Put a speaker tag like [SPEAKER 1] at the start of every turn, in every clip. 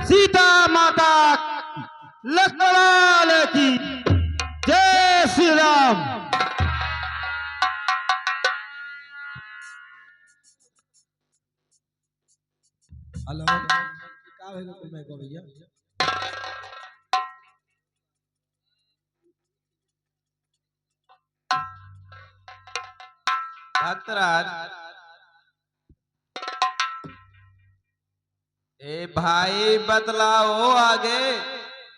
[SPEAKER 1] सीता माता लक्ष्मण की जय श्री राम।
[SPEAKER 2] हेलो क्या होगा तुम्हें को भैया?
[SPEAKER 3] भक्तराज, ए भाई बतलाओ आगे,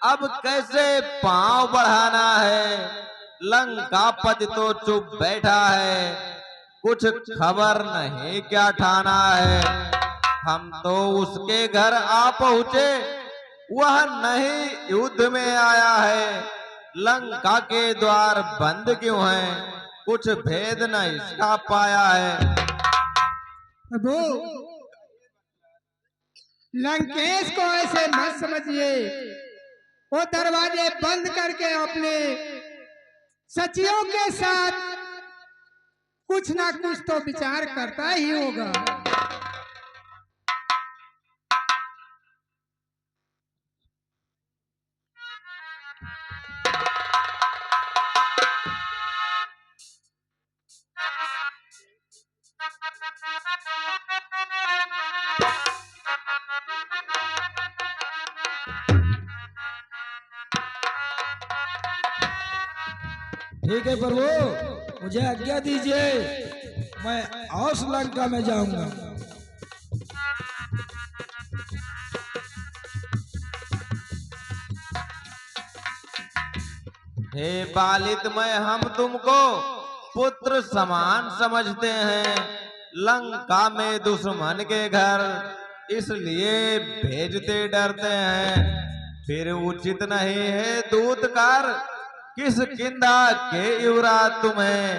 [SPEAKER 3] अब कैसे पांव बढ़ाना है? लंकापति तो चुप बैठा है, कुछ खबर नहीं क्या ठाना है। हम तो उसके घर आ पहुंचे, वह नहीं युद्ध में आया है। लंका के द्वार बंद क्यों हैं? कुछ भेद न इसका पाया है।
[SPEAKER 4] प्रभु, लंकेश को ऐसे मत समझिए। वो दरवाजे बंद करके अपने सचियों के साथ कुछ ना कुछ तो विचार करता ही होगा।
[SPEAKER 2] ठीक है प्रभु, मुझे आज्ञा दीजिए, मैं और श्रीलंका में जाऊंगा।
[SPEAKER 3] हे बालित, मैं हम तुमको पुत्र समान समझते हैं। लंका में दुश्मन के घर इसलिए भेजते डरते हैं। फिर उचित नहीं है दूतकार, किस किंदा के युवराज तुम्हें।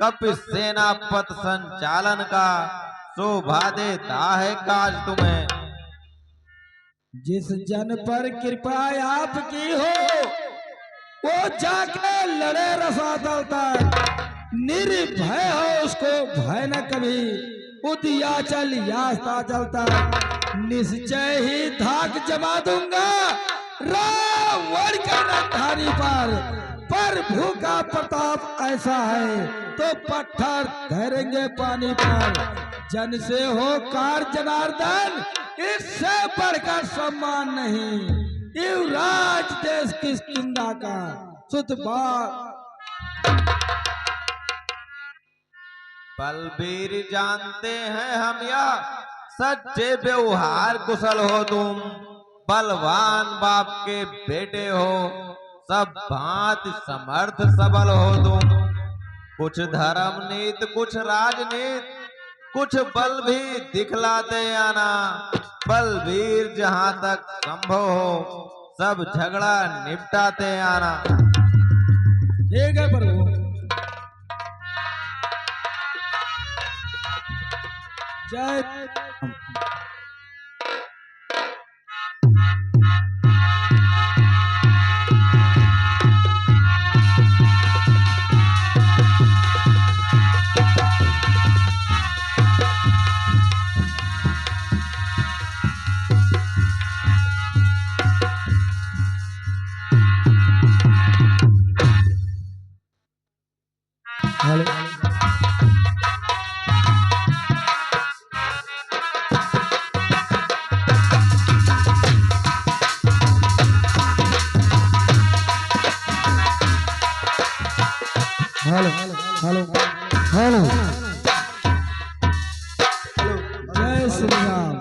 [SPEAKER 3] कपि सेनापत संचालन का शोभा देता है काज तुम्हें।
[SPEAKER 2] जिस जन पर कृपा आपकी हो, वो जाके लड़े रसातल तक। निर्भय हो उसको भय न कभी, उदयाचल यास्ताचल तक। निश्चय ही धाक जमा दूंगा रावण के राजधानी पर भूखा प्रताप ऐसा है तो पत्थर धरेंगे पानी पर। जन से हो कार जनार्दन, इससे बढ़कर सम्मान नहीं। युवराज देश किस किंदा का सुतबार।
[SPEAKER 3] बलबीर जानते हैं हम यह, सच्चे व्यवहार कुशल हो तुम। बलवान बाप के बेटे हो, सब भांति समर्थ सबल हो तुम। कुछ धर्म नीत, कुछ राजनीत, कुछ बल भी दिखलाते आना। बलबीर जहां तक संभव हो, सब झगड़ा निपटाते आना।
[SPEAKER 2] ठीक है प्रभु। जय हेलो हेलो हेलो हेलो जय श्री राम।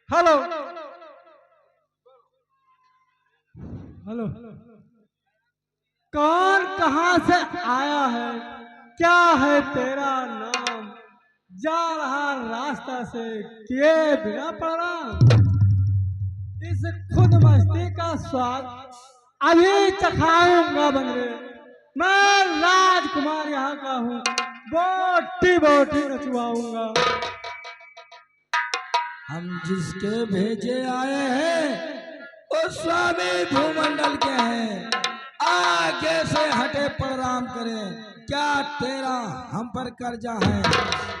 [SPEAKER 4] हेलो हेलो, कौन कहां से आया है? क्या है तेरा नाम? जा रहा रास्ता से किए बिना प्रणाम। इस खुद मस्ती का स्वाद अभी चखाऊंगा बंगरे। मैं राजकुमार यहाँ का हूँ, बोटी बोटी नचवाऊंगा।
[SPEAKER 2] हम जिसके भेजे आए हैं वो स्वामी भूमंडल के हैं। आगे से हटे प्रणाम करें। क्या तेरा हम पर कर्जा है?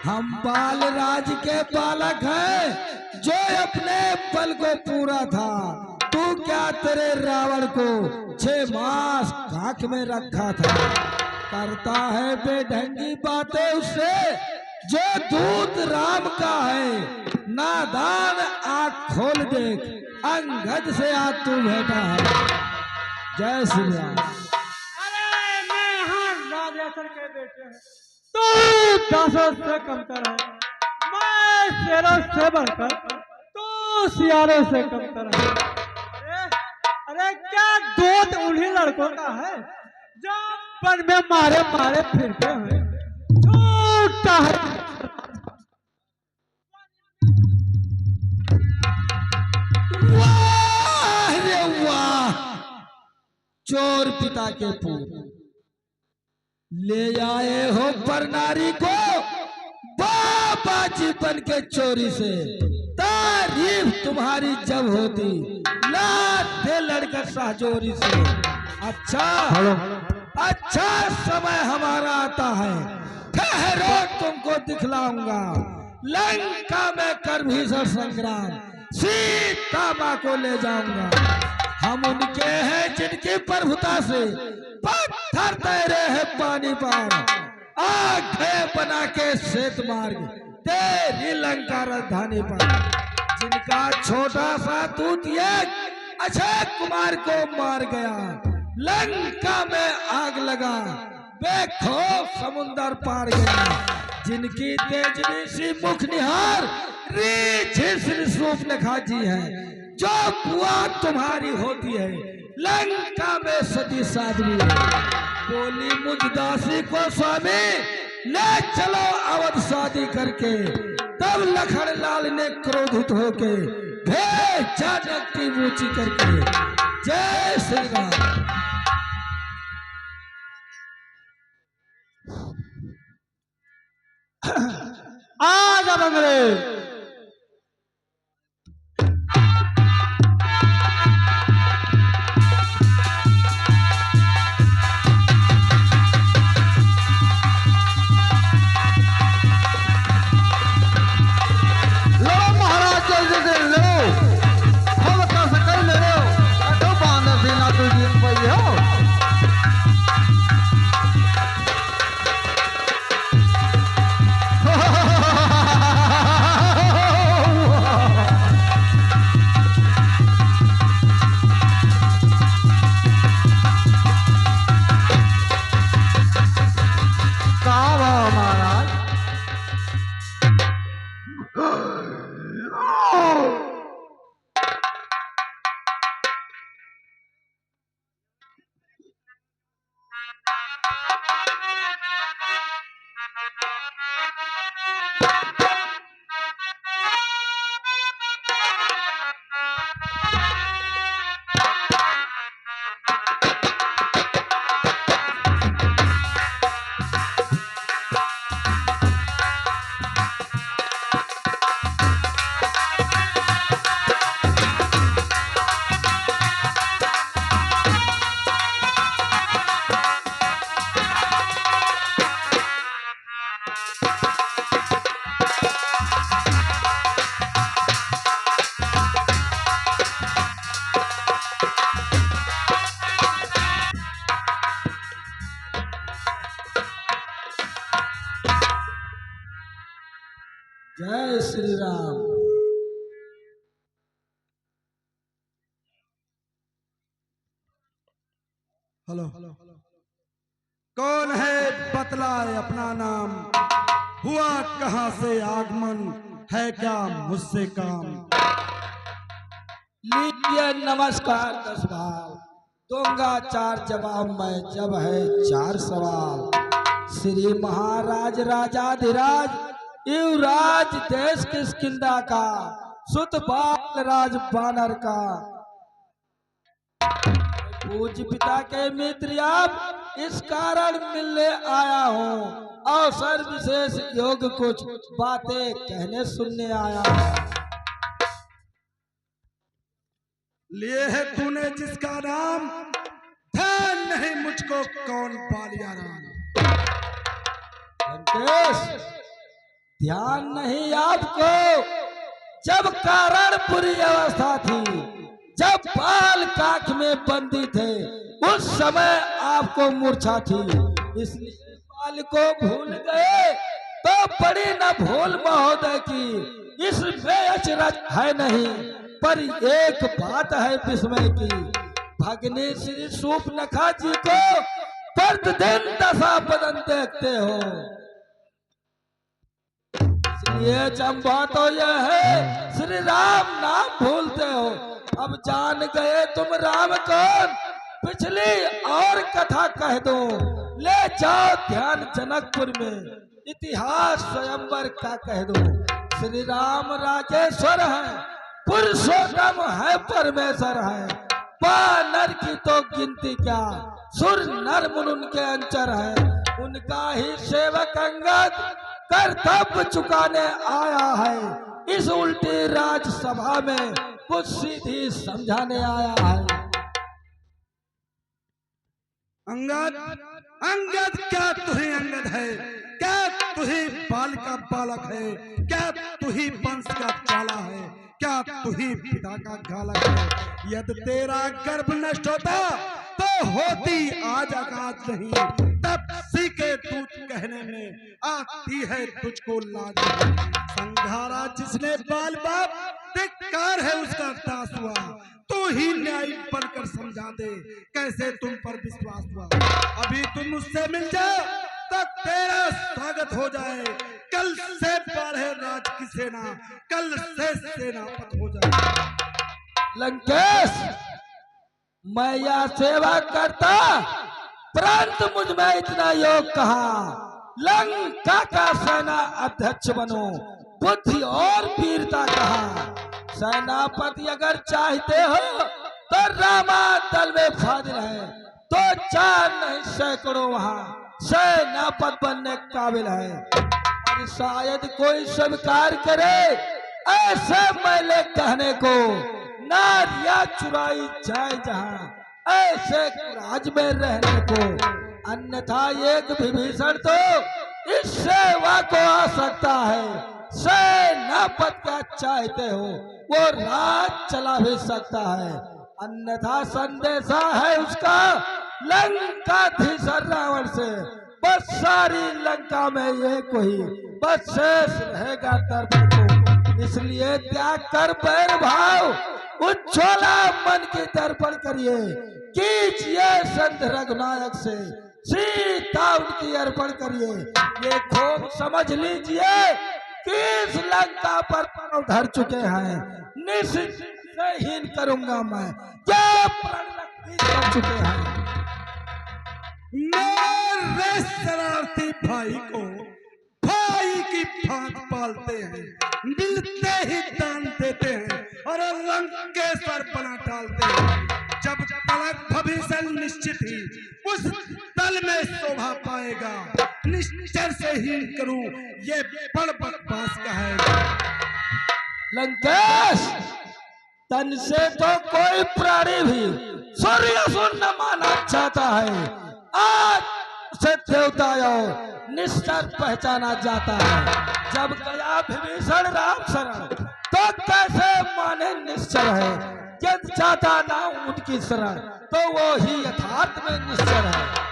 [SPEAKER 2] हम बाल राज के बालक हैं जो अपने बल को पूरा था। तू क्या तेरे रावण को 6 मास काख में रखा था? करता है बेढंगी बातें उससे जो दूत राम का है। नादान आँख खोल देख, अंगद से आज तू बैठा है। जय श्री राम।
[SPEAKER 4] अरे मैं यहाँ राजेश्वर के बेटे हैं, तू दासों से कमतर है। मैं शेरों से बढ़कर, तू सियारों से कमतर है। अरे क्या दूध उन्हीं लड़कों का है जो वन में मारे मारे फिरते हैं। झूठा है।
[SPEAKER 2] वाह रे वाह, चोर पिता के पुत्र ले आए हो पर नारी को बाबा जीवन के चोरी से। तारीफ तुम्हारी जब होती लाते लड़कर साजोरी से। अच्छा समय हमारा आता है, ठहरो तुमको दिखलाऊंगा। लंका में कर भीषण संग्राम, सीता माँ को ले जाऊंगा। हम उनके हैं जिनकी प्रभुता से पत्थर तैरे हैं पानी पार। आंखें बना के श्वेत मार्ग तेरी लंका राजधानी पर। जिनका छोटा सा दूत अक्षय कुमार को मार गया, लंका में आग लगा, बेखौफ समुंदर पार गया। जिनकी तेजनी सी मुख निहार रूप नखाजी है, जो बुआ तुम्हारी होती है लंका में सती साध्वी है। बोली मुझ दासी को स्वामी ले चलो अवध शादी करके। तब लखन लाल ने क्रोधित होके भेजा नकटी ऊंची करके। जय श्री राम।
[SPEAKER 4] आजा बंगले।
[SPEAKER 2] जय श्री राम। हेलो, कौन है बतलाए अपना नाम? हुआ कहां से आगमन? है क्या मुझसे काम? लीजिए नमस्कार 10 भाव, दूंगा 4 जवाब मैं जब है 4 सवाल। श्री महाराज राजाधिराज युवराज देश किष्किंधा का, सुत बाल राज बानर का, पूज्य पिता के मित्र आप, इस कारण मिलने आया हूँ। अवसर विशेष योग कुछ बातें कहने सुनने आया हूँ। लिए है तूने जिसका नाम, धन्य नहीं मुझको कौन बालिया राम।
[SPEAKER 4] लंकेश, ध्यान नहीं आपको? जब कारणपुरी अवस्था थी, जब बाल काख में बंदी थे, उस समय आपको मूर्छा थी, इसलिए बाल को भूल गए। तो बड़ी न भूल महोदय की इसमें अचरज है नहीं, पर एक बात है विस्मय की। भगनी श्री सूर्पनखा जी को प्रतिदिन दशा बदन देखते हो, ये चंपा तो यह है श्री राम नाम भूलते हो। अब जान गए तुम राम कौन, पिछली और कथा कह दो। ले जाओ ध्यान जनकपुर में, इतिहास स्वयंवर का कह दो। श्री राम राजेश्वर है, पुरुषोत्तम है, परमेश्वर है। नर की तो गिनती क्या, सुर नर मुन उनके अंचर है। उनका ही सेवक अंगद कर्तव्य चुकाने आया है, इस उल्टी राजसभा में कुछ सीधी समझाने आया है।
[SPEAKER 2] अंगद, अंगद क्या तू ही अंगद है? क्या तू ही बाल का बालक है? क्या तू ही वंश का चाला है? क्या तू ही पिता का घालक है? यदि तेरा गर्भ नष्ट होता तो होती आज आकाश नहीं, तब सी के दूत कहने में आती है तुझको लाज। संघारा जिसने बाल बाप, धिक्कार है उसका दास हुआ। तू ही न्यायी बनकर समझा दे, कैसे तुम पर विश्वास हुआ। अभी तुम मुझसे मिल जाओ तो तेरा स्वागत हो जाए। कल से बढ़े राज की सेना, कल से सेनापति हो जाए।
[SPEAKER 4] लंकेश, मैं यह सेवा करता, परंतु मुझ में इतना योग कहा। लंका का सेना अध्यक्ष बनो, बुद्धि और वीरता कहा। सेनापति अगर चाहते हो तो रामा दल में फाजिल है, तो 4 नहीं सैकड़ों वहां सेनापति बनने काबिल है। और शायद कोई स्वीकार करे ऐसे मैले कहने को, नारिया चुराई जाए जहां ऐसे राज में रहने को। अन्यथा एक विभीषण तो इस सेवा को आ सकता है। सेनापति का चाहते हो वो राज चला भी सकता है, अन्यथा संदेशा है उसका लंकाधीशर रावण से। बस सारी लंका में एक ही बस शेष रहेगा दर्पण को। इसलिए त्याग कर बैर भाव, उज्ज्वला मन की दर्पण करिए। कीजिए संत रघुनायक से सीता उनकी अर्पण करिए। ये खूब समझ लीजिए कि इस लंका पर पांव धर चुके हैं, निश्चित से हीन करूंगा मैं। क्या प्रण कर चुके हैं।
[SPEAKER 2] मेरे शरारती भाई को भाई की फांक पालते हैं, मिलते ही दान देते हैं और लंकेश्वर बना डालते हैं। जब तलक भविष्य निश्चित ही उस दल में शोभा पाएगा, निश्चय से हीन करूं ये बड़ बकवास कहेगा।
[SPEAKER 4] लंकेश, तन से तो कोई प्राणी भी सूर्य न माना चाहता है, आज से देवता और निश्चर पहचाना जाता है। जब गया विभीषण राम शरण तो कैसे माने निश्चर है। यदि चाहता ना उनकी शरण तो वो ही यथार्थ में निश्चर है।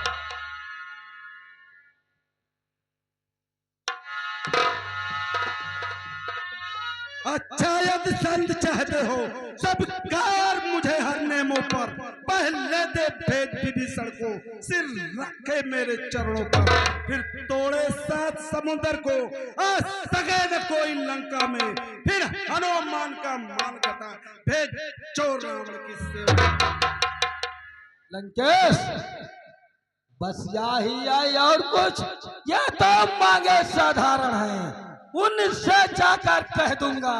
[SPEAKER 2] अच्छा यदि संत चाहते हो सब कार मुझे हर नेमों पर, पहले दे भेद विभीषण को, सिर रखे मेरे चरणों पर। फिर तोड़े 7 समुद्र को, आ सके न कोई लंका में। फिर हनुमान का मान कटा भेद चोर रावण की सेवा।
[SPEAKER 4] लंकेश, बस यही आई और कुछ यह तो मांगे साधारण है, उनसे जाकर कह दूंगा।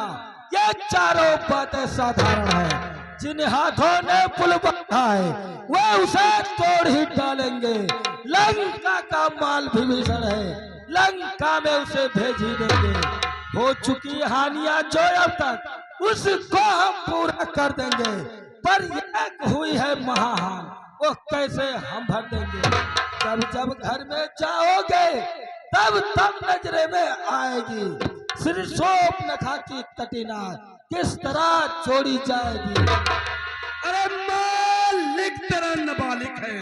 [SPEAKER 4] ये चारों बातें साधारण है। जिन हाथों ने पुल बांधा है वह उसे तोड़ ही डालेंगे। लंका का माल विभीषण है, लंका में उसे भेज ही देंगे। हो चुकी हानियां जो अब तक उसको हम पूरा कर देंगे। पर एक हुई है महाहान,
[SPEAKER 2] वो कैसे हम भर देंगे। जब जब घर में जाओगे तब तब नजरे में आएगी श्री शोभनखा की कटिना किस तरह जोड़ी जाएगी।
[SPEAKER 1] अरे मालिक तेरा नाबालिग है,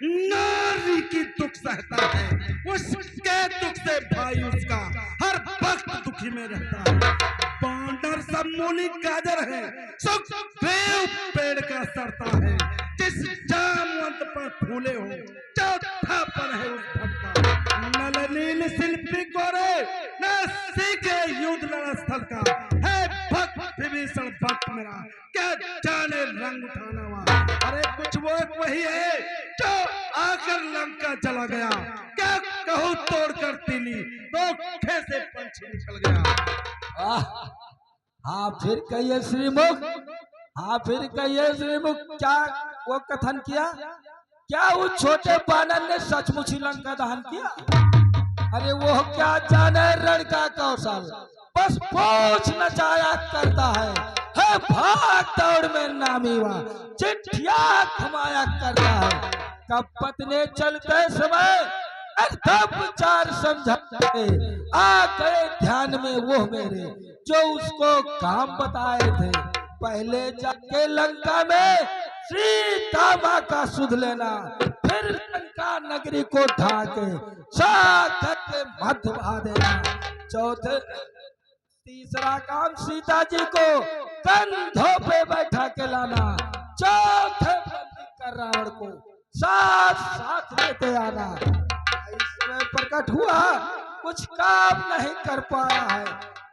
[SPEAKER 1] नारी की दुख सहता है, उसके दुख से भाई उसका हर वक्त दुखी में रहता है। बांदर सब मूली गाजर है, सुखदेव पेड़ का सरता है, जिस जामवंत पर फूले हो चौथा पर है उस भटका। नलनील शिल्पी गोरे न सीखे युद्ध लड़ा स्थल का है भक्त विभीषण भक्त मेरा, क्या जाने रंग उठाना वहाँ। अरे कुछ वो वही है जो आकर लंका चला गया, क्या कहूँ तोड़कर तीली धोखे से पंछी निकल गया।
[SPEAKER 2] हाँ फिर कहिए श्रीमुख, हाँ फिर कहिए श्रीमुख, क्या वो कथन किया? क्या उस छोटे बानर ने सचमुच ही लंका दहन किया? अरे वो क्या जाने रण का कौशल, बस पूछ नचाया करता है भाग दौड़ में नामी हुआ, चिट्ठिया घुमाया करता है। कपत ने चलते समय एकदम विचार समझाते आ गए ध्यान में वो मेरे, जो उसको काम बताए थे। पहले जाके लंका में सीता माँ का सुध लेना, फिर लंका नगरी को ढाके सागर के मध्य बहा देना। चौथे तीसरा काम सीता जी को कंधों पे बैठा के लाना। चौथे बंदी कर रावण को साथ साथ लेते आना। इस समय प्रकट हुआ कुछ काम नहीं कर पाया है,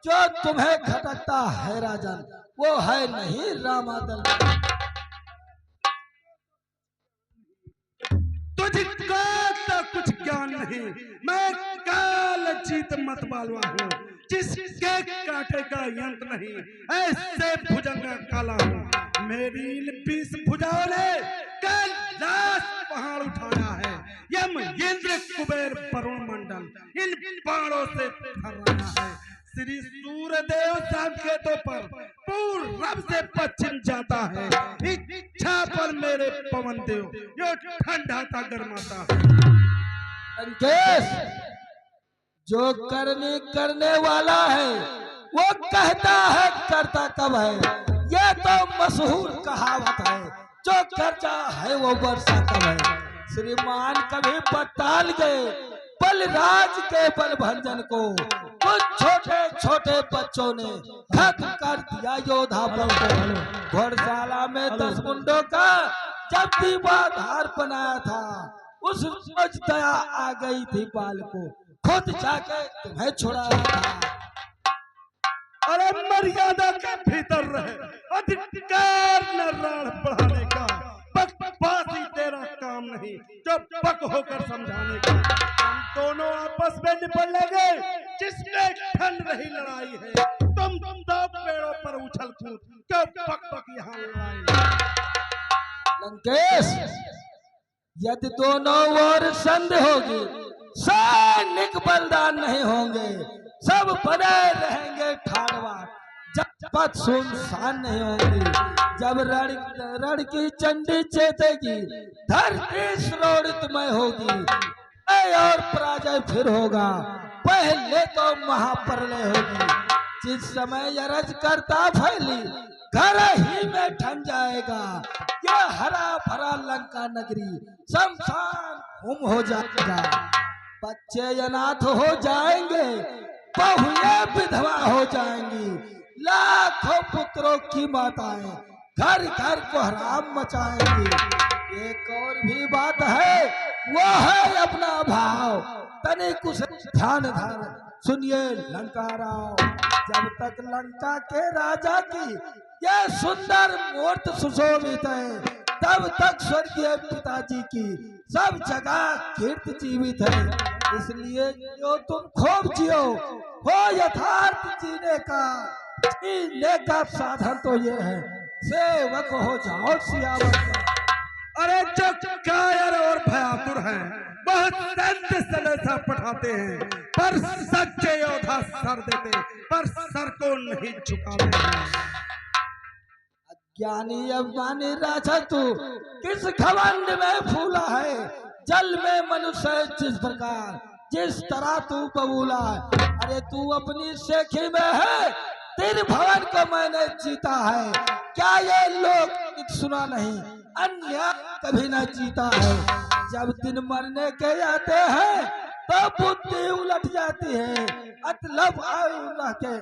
[SPEAKER 2] जो तुम्हें खटकता है राजन वो है नहीं रामादल।
[SPEAKER 1] तुझको तो कुछ ज्ञान नहीं, मैं काल जीत मत मालवा हूँ, जिसके काटे का यंत्र नहीं, ऐसे भुजंगा काला हूँ। मेरी इन 20 भुजाओं ने कैलाश पहाड़ उठाया है, यम इंद्र कुबेर वरुण मंडल इन बाणों से फर्राया है। श्री सूर्यदेव संकेतों पर पूर्व से पश्चिम जाता है, इच्छा पर मेरे पवन देव यो ठंडा था गर्माता है।
[SPEAKER 2] लंकेश, जो करने वाला है वो कहता है करता कब है, ये तो मशहूर कहावत है, जो करता है वो वर्षा कब है। श्रीमान कभी बताल गए बलराज के बल भंजन को, कुछ छोटे छोटे बच्चों ने खत्म कर दिया योद्धा बल को। घोड़शाला में 10 मुंडों का जब दीवाधार बनाया था, उस रोज दया आ गई थी बाल को, खुद जाके तुम्हें छुड़ाया था।
[SPEAKER 1] अरे मर्यादा के भीतर रहे, अधिकार न राण बढ़ाने का, बकवासी तेरा काम नहीं, जो बक होकर समझाने का। हम दोनों आपस में निपट लेंगे, जिसमें ठन रही लड़ाई है। तुम दो पेड़ों पर उछल कूद, क्यों बक यहाँ लड़ाई।
[SPEAKER 2] लंकेश, यदि दोनों ओर संधि होगी, सैनिक बलिदान नहीं होंगे, सब बने रहेंगे ठाड़वा, जब पथ सुनसान नहीं होंगी। जब रण की चंडी चेतेगी, धरती श्रोणितमय होगी, और पराजय फिर होगा, पहले तो महाप्रलय होगी। जिस समय यरज करता फैली, घर ही में ठन जाएगा, यह हरा भरा लंका नगरी शमशान भूम हो जाएगा। बच्चे अनाथ हो जाएंगे, बहुएं विधवा हो जाएंगी, लाखों पुत्रों की माताएं घर घर को हराम मचाएंगी। एक और भी बात है, वो है अपना भाव, तनिक उसे ध्यान धार सुनिए लंकाराव। जब तक लंका के राजा की यह सुंदर मूर्त सुशोभित है, तब तक स्वर्गीय पिताजी की सब जगह कीर्ति जीवित है। इसलिए जो तुम खूब जियो, हो यथार्थ जीने का साधन तो ये है, सेवक हो जाओ सियावर का।
[SPEAKER 1] अरे जो कायर और भयातुर हैं, बहुत संत सलेसा पठाते हैं, पर सच्चे योद्धा सर देते, पर सर को नहीं झुकाते हैं।
[SPEAKER 2] ज्ञानी अभिमानी राजा तू किस घमंड में फूला है। जल में मनुष्य जिस प्रकार जिस तरह तू बबूला है। अरे तू अपनी शेखी में है, तेरे भवन को मैंने जीता है। क्या ये लोग सुना नहीं, अन्य कभी न जीता है। जब दिन मरने के आते हैं तो बुद्धि उलट जाती है। मतलब आयुल्लाह के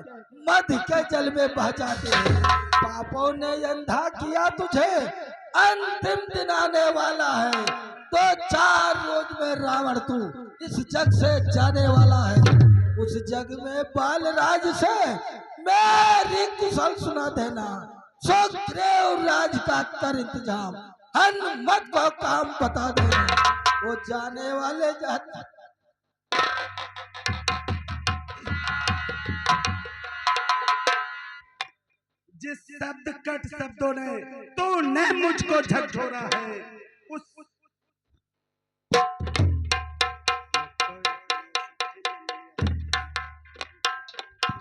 [SPEAKER 2] मध्य के जल में बह जाते हैं। पापों ने अंधा किया तुझे, अंतिम दिन आने वाला है। तो 4 रोज में रावण तू इस जग से जाने वाला है। उस जग में बालराज से मेरी कुशल सुना देना। सुग्रीव राज का कर इंतजाम, हनुमत को काम बता देना। वो जाने वाले जाते
[SPEAKER 1] जिस शब्द कट शब्दों ने तूने मुझको झकझोरा है, उस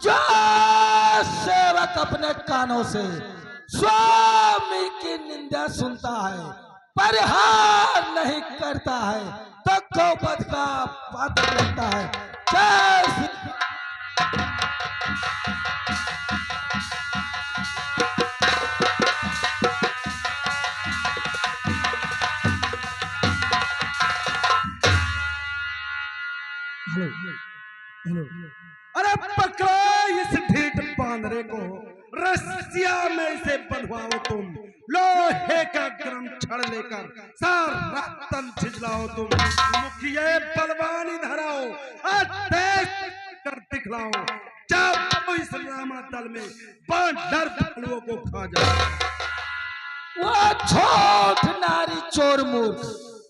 [SPEAKER 2] जो सेवक अपने कानों से स्वामी की निंदा सुनता है, परिहार नहीं करता है, तो गौपद का पात्र लगता है। जय श्री
[SPEAKER 1] अरे पकड़ो इस ढीठ बांदरे को, रस्सिया में इसे बंधवाओ तुम। लोहे का गर्म छड़ लेकर सारा तन झिझलाओ तुम। मुखिए बलवानी धराओ और तेज कर दिखलाओ। जब इस रामा दल में बांधर भालुओं को खा जाए।
[SPEAKER 2] वो छोट नारी चोर मूर्ख,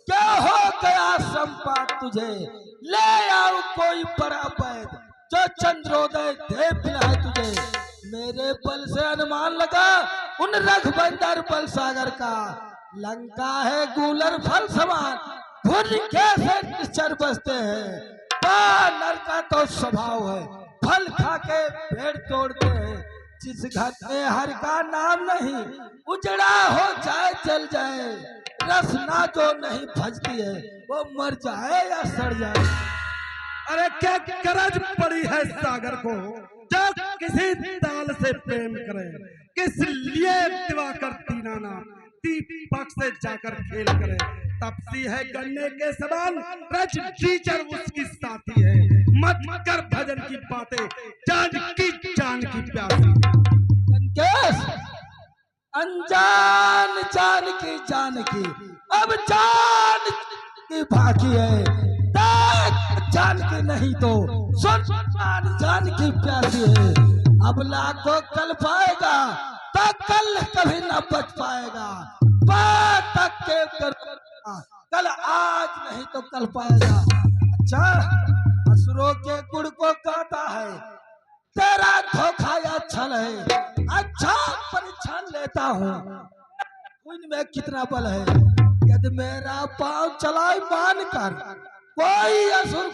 [SPEAKER 2] क्या हो गया संपात तुझे। ले आओ कोई बड़ा वैद जो चंद्रोदय दे पिलाए तुझे। मेरे बल से अनुमान लगा उन रघुबंदर बल सागर का। लंका है गूलर फल समान, भुज कैसे निश्चर बसते हैं। बानर का तो स्वभाव है, फल खा के पेड़ तोड़ते हैं। जिस घर में हर का नाम नहीं, उजड़ा हो जाए जल जाए। रसना जो नहीं भजती है, वो मर जाए या सड़ जाए।
[SPEAKER 1] अरे क्या करज पड़ी है सागर को, जब किसी ताल से प्रेम करे। किस लिए दिवाकर दीनाना दीपक से जाकर खेल करे। तपसी है गन्ने के समान, रज टीचर उसकी साथी है। मत कर भजन की बातें, जान की प्यासी।
[SPEAKER 2] लंकेश अनजान जान की अब जान की बाकी है। देख जान की नहीं तो सुन जान की प्यासी है। अब लाखों कल पाएगा तो कल कभी न बच पाएगा। बात तक के कल आज नहीं तो कल पाएगा। अच्छा असुरों के गुड़ को कहता है, तेरा धोखा या छल है। अच्छा परीक्षण लेता हूँ इनमें कितना बल है। यदि मेरा पांव चलाए मान कर कोई असुर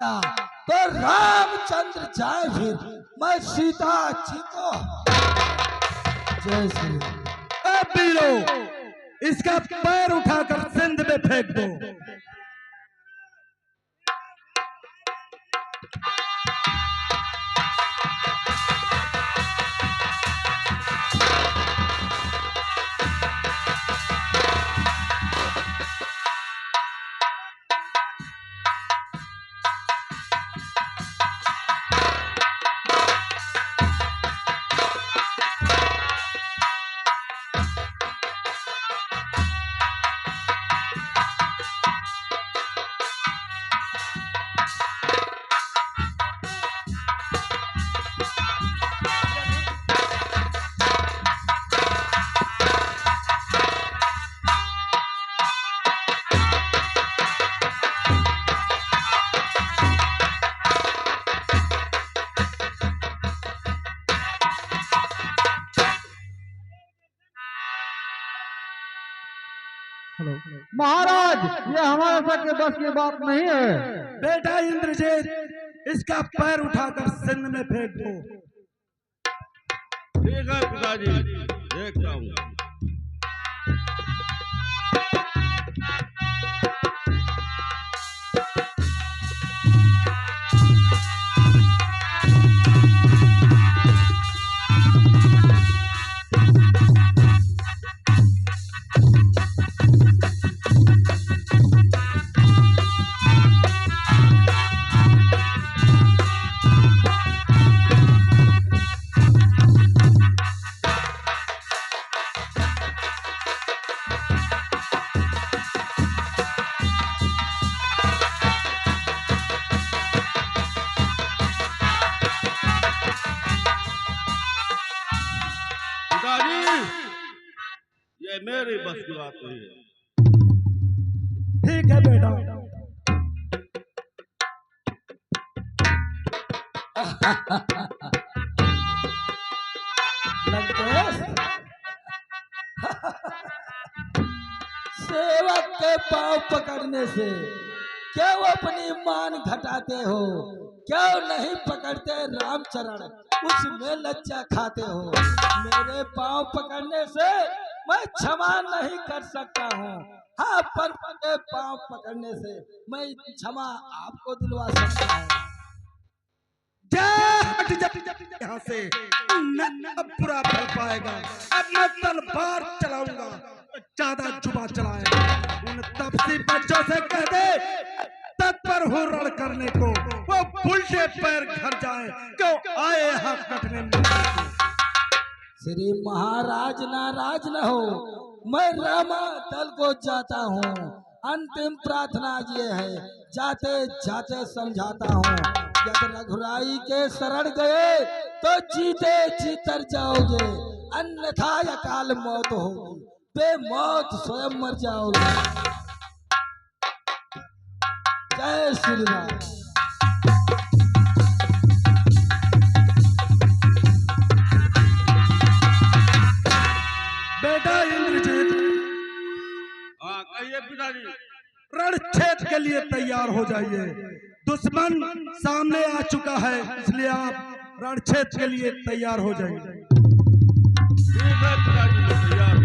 [SPEAKER 2] तो रामचंद्र जाए फिर मैं सीता जी को। जय श्री
[SPEAKER 1] वीरो, इसका पैर उठाकर सिंध में फेंक दो।
[SPEAKER 4] महाराज ये हमारे सबके बस की बात नहीं है।
[SPEAKER 1] बेटा इंद्रजीत, इसका पैर उठाकर सिंध में फेंक दो।
[SPEAKER 5] ठीक है पिताजी, देखता हूँ। पिताजी, ये मेरी बस की बात नहीं है।
[SPEAKER 2] ठीक है बेटा। लंकेश, सेवक के पांव पकड़ने से क्यों अपनी मान घटाते हो? क्यों नहीं पकड़ते रामचरण, उसमें लज्जा खाते हो? मेरे पांव पकड़ने से मैं क्षमा नहीं कर सकता हूँ। हाँ, पर के पांव पकड़ने से मैं क्षमा आपको दिलवा सकता हूँ।
[SPEAKER 1] यहाँ से न अब बुरा फल पाएगा। अब मैं तलवार चलाऊंगा, ज्यादा जुबा चलाएगा। उन तपसी बच्चों से कह दे तत्पर हो रण करने को, वो उल्टे पैर घर जाए, क्यों आए यहाँ कटने में।
[SPEAKER 2] श्री महाराज नाराज न हो, मैं रामा दल को जाता हूँ। अंतिम प्रार्थना ये है, जाते जाते समझाता हूँ, जब रघुराई के शरण गए तो जीते जीतर जाओगे, अन्यथा अकाल मौत होगी, बेमौत स्वयं मर जाओगे। जय श्री राम।
[SPEAKER 1] बेटा इंद्रजीत,
[SPEAKER 5] हाँ कहिए पिताजी।
[SPEAKER 1] रणक्षेत्र के लिए तैयार हो जाइए। दुश्मन सामने आ चुका है, इसलिए आप रणक्षेत्र के लिए तैयार हो जाइए।
[SPEAKER 5] ठीक है पिताजी, मैं तैयार हूँ।